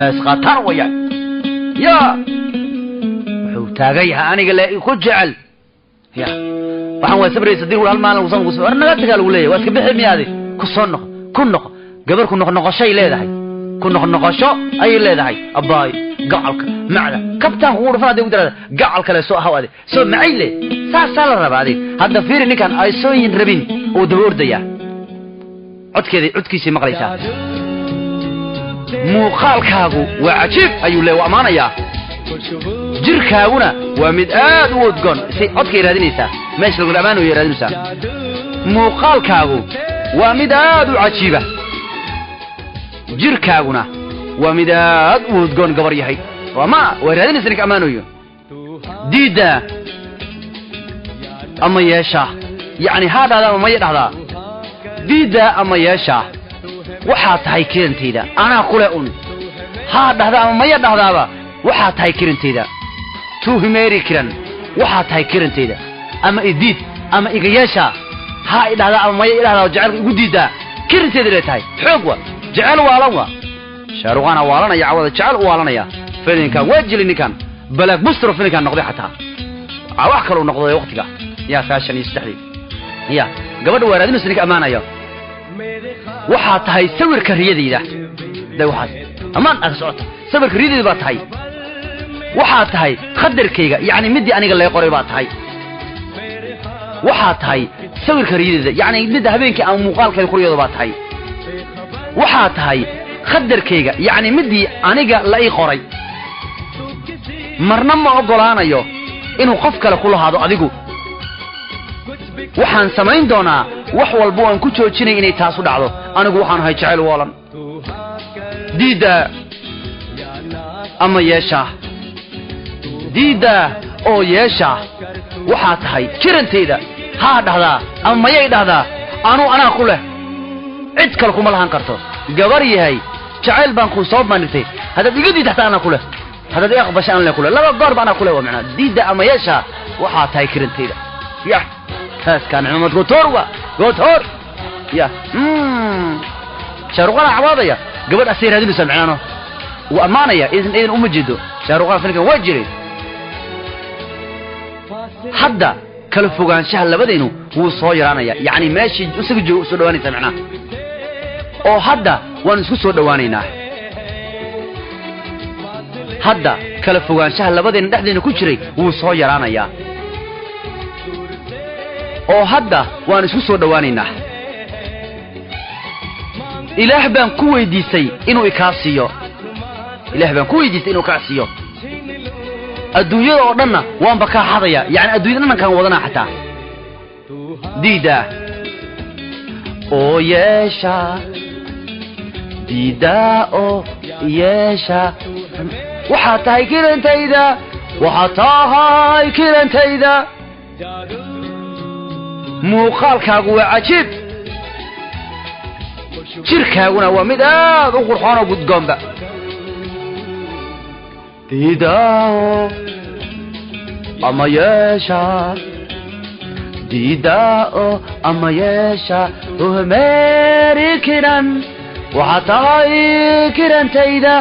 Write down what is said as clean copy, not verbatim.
اسقطار ويا يا وحوتاغيها أنا قال لي كجعل يا waxaan waa sabraysa dir wal maalin uu sangu soo naga tagal uu leeyahay waska bixi miyaadi ku soo noqo gabar ku noqoshay leedahay ku noqosho ay leedahay abaay gacalka macda kabtaan uu rafaaday u dirada gacal kale soo hawaade soo macayle saasala rabaadi hadda fiiri ninkan ay soo yin rabin oo daboordaya codkiisa maqlaysaa muuqaalkaagu waa ajiib ayuu leeyahay amaanaya jirkaaguna waa mid aad u udgoon si codka raadinaysa meesha lagu dhamaano raadinaysa muuqaalkaagu waa mid aad u cajiiba jirkaaguna waa mid aad u udgoon gabar yahay wama raadinaysa ninka amaanoyo diida ama yeesha yani hada ama ma yidhaahda diida ama yeesha waxa tahay keentayda ana kule un hada ama ma yidhaahdaaba waxa tahay kirintayda tuhmeeri kiran waxa tahay kirintayda ama idid ama igayeesha ha idhaada ama may idhaada jacayl ugu diida kirintayda leeyahay xoog wa jacayl waalanwa sharuqana waalanaya awada jacayl waalanaya filinka wajilininkan balag bustro filinkan noqday xataa wax kale uu noqday waqtiga ya faashan istaxdi ya gabadha waraadina sinka amaanayo waxa tahay sawirka riyadayda waxaas amaan aad socota sawirka riyadayda baa tahay waxa tahay qadarkayga yani midii aniga la qoray baa tahay waxa tahay sawirka riyadayda yani midda habeenkii aan muuqaalkayga qoriyada baa tahay waxa tahay qadarkayga yani midii aniga la qoray marna ma ogolaanayo inuu qof kale ku lahaado adigu waxaan samayn doonaa wax walba aan ku joojinay inay taas u dhacdo anigu waxaan ahay jacayl waalan diida ama yeesha diida oo yeesha waxa tahay kirantayda ha dhahdaa ama mayay dhahdaa anaa ku leh cid kale kuma lahan karto gabar yahay jacayl baan ku soo bandhigtay hada digadi taxta ana ku leh hada aqbasha aan la ku leh laba goor baan ku leh waa macna diida ama yeesha waxa tahay kirantayda ya taas kan Maxamed Gotor ya sharuqana cawadaya gabadh asiiradinu samcano wa amaanaya idin uma jido sharuqana filkan wajiri hadda kala fogaanshaha labadaynu wuu soo yaraanaya yani meeshii isagu joogo soo dhawaanaysa macna oo hadda waan isku soo dhawaanaynaa hadda kala fogaanshaha labadaynu dhaxdeena ku jiray wuu soo yaraanaya oo hadda waan isku soo dhawaanaynaa ilaah baan ku weydiisay inuu ikaasiyo adduunyada oo dhanna waan baka xadaya yani adduunyada kan wadana xataa diida oo yeesha diida oo yeesha waxa tahay kirantayda muuqaalkaagu waa cajiib jirkaaguna waa mid aad u qurxoon oo gudgoonba diidao ama yeesha diidao ama yeesha tuhmeeri kiran waxa tahay kirantayda